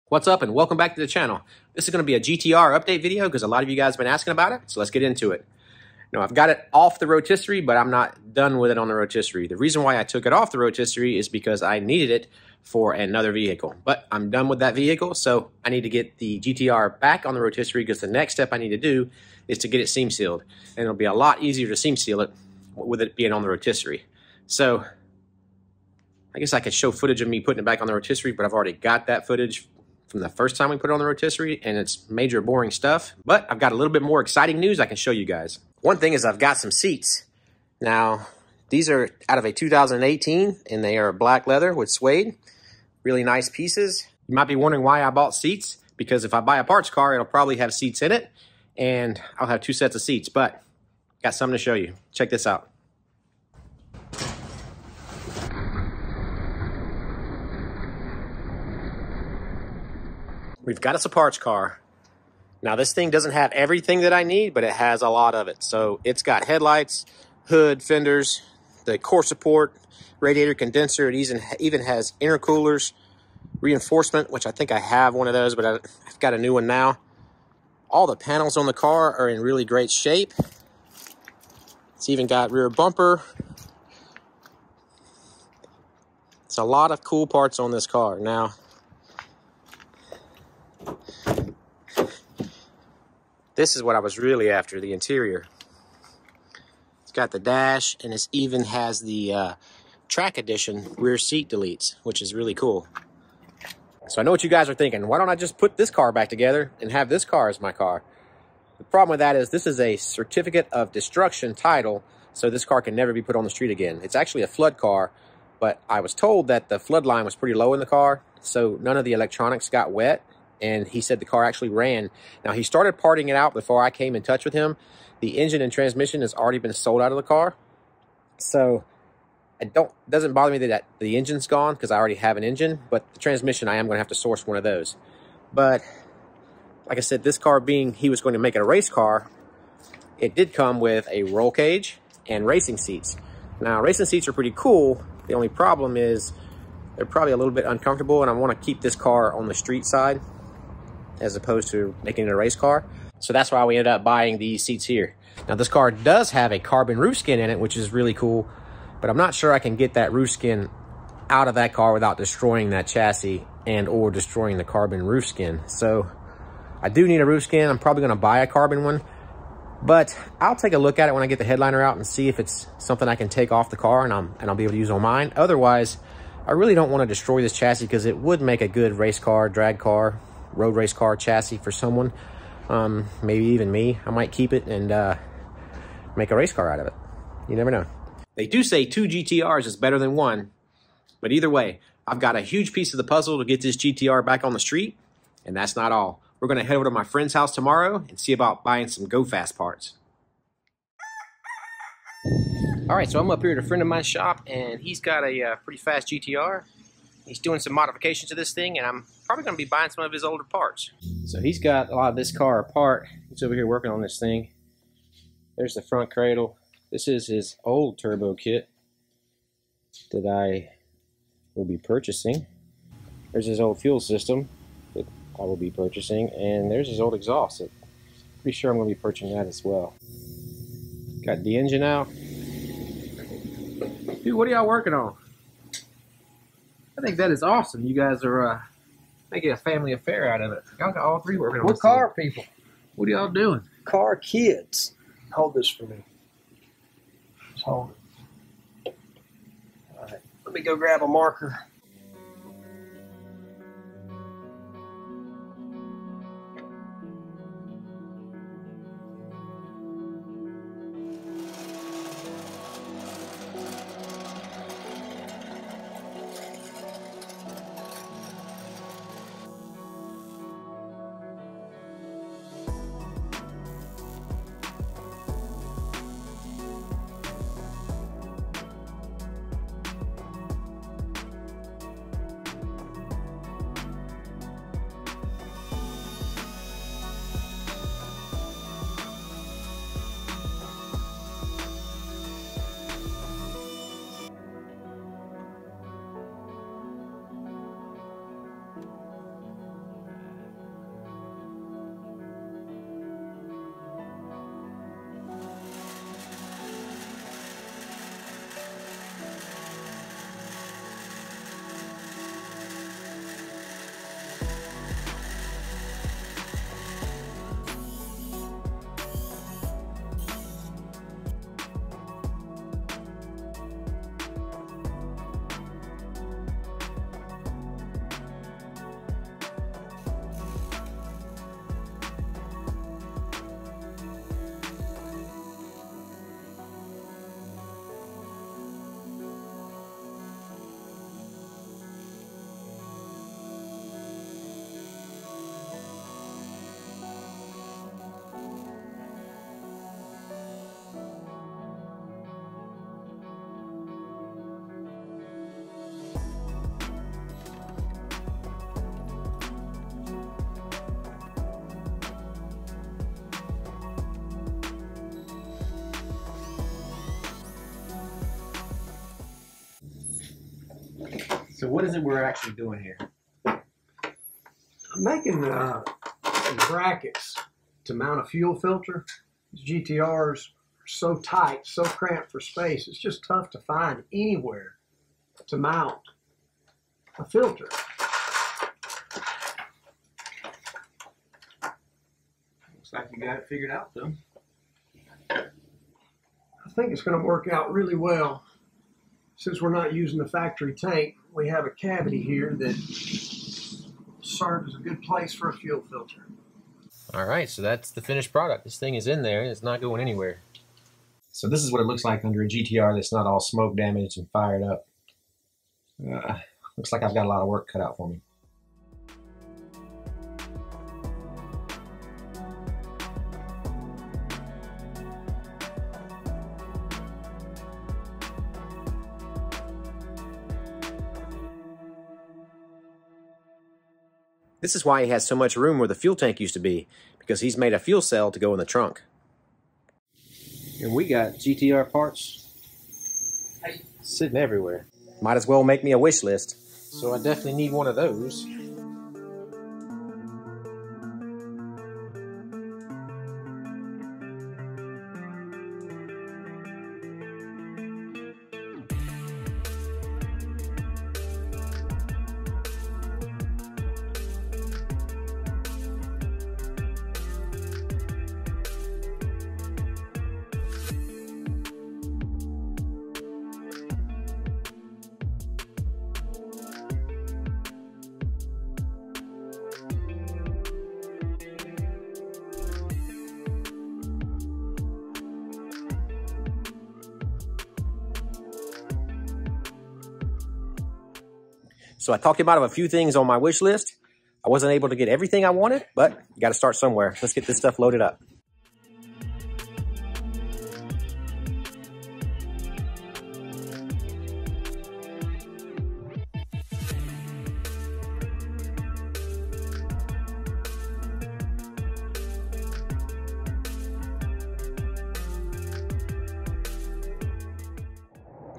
What's up and welcome back to the channel. This is going to be a GTR update video because a lot of you guys have been asking about it, so let's get into it. Now, I've got it off the rotisserie, but I'm not done with it on the rotisserie. The reason why I took it off the rotisserie is because I needed it for another vehicle. But I'm done with that vehicle, so I need to get the GTR back on the rotisserie because the next step I need to do is to get it seam sealed. And it'll be a lot easier to seam seal it with it being on the rotisserie. So I guess I could show footage of me putting it back on the rotisserie, but I've already got that footage from the first time we put it on the rotisserie, and it's major boring stuff. But I've got a little bit more exciting news I can show you guys. One thing is I've got some seats. Now, these are out of a 2018, and they are black leather with suede. Really nice pieces. You might be wondering why I bought seats, because if I buy a parts car, it'll probably have seats in it, and I'll have two sets of seats, but got something to show you. Check this out. We've got us a parts car. Now, this thing doesn't have everything that I need, but it has a lot of it. So it's got headlights, hood, fenders, the core support, radiator condenser. It even has intercoolers, reinforcement, which I think I have one of those, but I've got a new one now. All the panels on the car are in really great shape. It's even got rear bumper. It's a lot of cool parts on this car. Now, this is what I was really after, the interior. It's got the dash, and it even has the track edition rear seat deletes, which is really cool. So I know what you guys are thinking. Why don't I just put this car back together and have this car as my car? The problem with that is this is a certificate of destruction title, so this car can never be put on the street again. It's actually a flood car, but I was told that the flood line was pretty low in the car, so none of the electronics got wet. And he said the car actually ran. Now, he started parting it out before I came in touch with him. The engine and transmission has already been sold out of the car. So it doesn't bother me that the engine's gone because I already have an engine, but the transmission, I am going to have to source one of those. But like I said, this car being he was going to make it a race car, it did come with a roll cage and racing seats. Now, racing seats are pretty cool. The only problem is they're probably a little bit uncomfortable, and I want to keep this car on the street side as opposed to making it a race car. So that's why we ended up buying these seats here. Now, this car does have a carbon roof skin in it, which is really cool, but I'm not sure I can get that roof skin out of that car without destroying that chassis and or destroying the carbon roof skin. So I do need a roof skin. I'm probably gonna buy a carbon one, but I'll take a look at it when I get the headliner out and see if it's something I can take off the car and I'll be able to use on mine. Otherwise, I really don't want to destroy this chassis because it would make a good race car, drag car, road race car chassis for someone, maybe even me. I might keep it and make a race car out of it. You never know. They do say 2 GTRs is better than 1, but either way, I've got a huge piece of the puzzle to get this GTR back on the street, and that's not all. We're going to head over to my friend's house tomorrow and see about buying some Go Fast parts. All right, so I'm up here at a friend of mine's shop, and he's got a pretty fast GTR. He's doing some modifications to this thing, and I'm probably going to be buying some of his older parts. So he's got a lot of this car apart. He's over here working on this thing. There's the front cradle. This is his old turbo kit that I will be purchasing. There's his old fuel system that I will be purchasing, and there's his old exhaust. I'm pretty sure I'm going to be purchasing that as well. Got the engine out. Dude, what are y'all working on? I think that is awesome. You guys are making a family affair out of it. Y'all got all three working on this. We're car people. What are y'all doing? Car kids. Hold this for me. Just hold it. All right. Let me go grab a marker. So what is it we're actually doing here? I'm making some brackets to mount a fuel filter. These GTRs are so tight, so cramped for space, it's just tough to find anywhere to mount a filter. Looks like you got it figured out, though. I think it's going to work out really well. Since we're not using the factory tank, we have a cavity here that serves as a good place for a fuel filter. All right, so that's the finished product. This thing is in there. It's not going anywhere. So this is what it looks like under a GTR that's not all smoke damaged and fired up. Looks like I've got a lot of work cut out for me. This is why he has so much room where the fuel tank used to be, because he's made a fuel cell to go in the trunk. And we got GTR parts sitting everywhere. Might as well make me a wish list. So I definitely need one of those. So I talked him out of a few things on my wish list. I wasn't able to get everything I wanted, but you got to start somewhere. Let's get this stuff loaded up.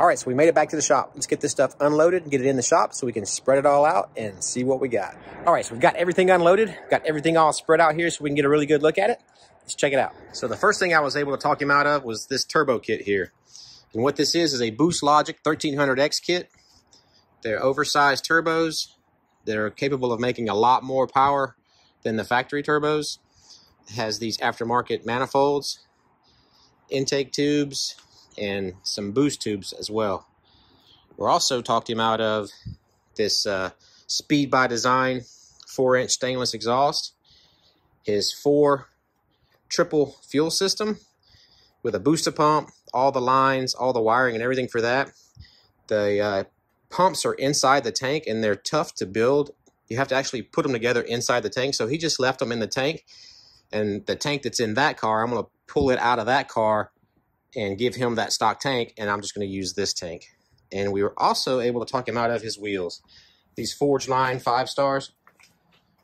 All right, so we made it back to the shop. Let's get this stuff unloaded and get it in the shop so we can spread it all out and see what we got. All right, so we've got everything unloaded, got everything all spread out here so we can get a really good look at it. Let's check it out. So the first thing I was able to talk him out of was this turbo kit here. And what this is a Boost Logic 1300X kit. They're oversized turbos that are capable of making a lot more power than the factory turbos. It has these aftermarket manifolds, intake tubes, and some boost tubes as well. We're also talked him out of this Speed by Design 4-inch stainless exhaust, his 4 triple fuel system with a booster pump, all the lines, all the wiring and everything for that. The pumps are inside the tank and they're tough to build. You have to actually put them together inside the tank. So he just left them in the tank, and the tank that's in that car, I'm going to pull it out of that car and give him that stock tank, and I'm just going to use this tank. And we were also able to talk him out of his wheels. These Forge Line 5 stars.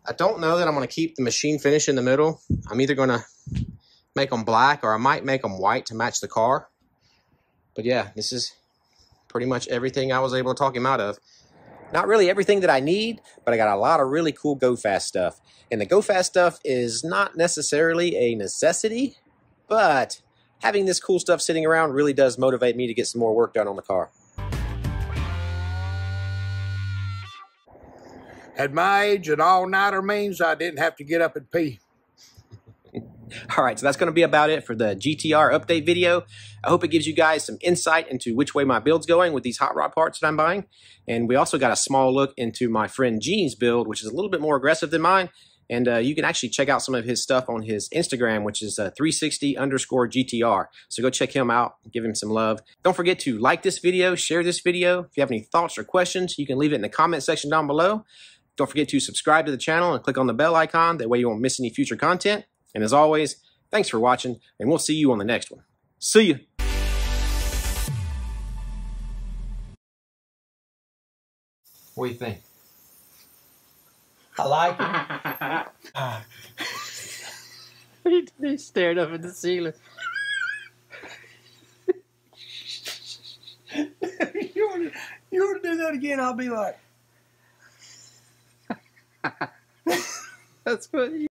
I don't know that I'm going to keep the machine finish in the middle. I'm either going to make them black or I might make them white to match the car. But yeah, this is pretty much everything I was able to talk him out of. Not really everything that I need, but I got a lot of really cool Go Fast stuff. And the Go Fast stuff is not necessarily a necessity, but having this cool stuff sitting around really does motivate me to get some more work done on the car. At my age, an all-nighter means I didn't have to get up and pee. All right, so that's going to be about it for the GTR update video. I hope it gives you guys some insight into which way my build's going with these hot rod parts that I'm buying. And we also got a small look into my friend Gene's build, which is a little bit more aggressive than mine. And you can actually check out some of his stuff on his Instagram, which is 360_GTR. So go check him out, give him some love. Don't forget to like this video, share this video. If you have any thoughts or questions, you can leave it in the comment section down below. Don't forget to subscribe to the channel and click on the bell icon. That way you won't miss any future content. And as always, thanks for watching, and we'll see you on the next one. See ya! What do you think? I like it. He stared up at the ceiling. You want to do that again, I'll be like... That's what you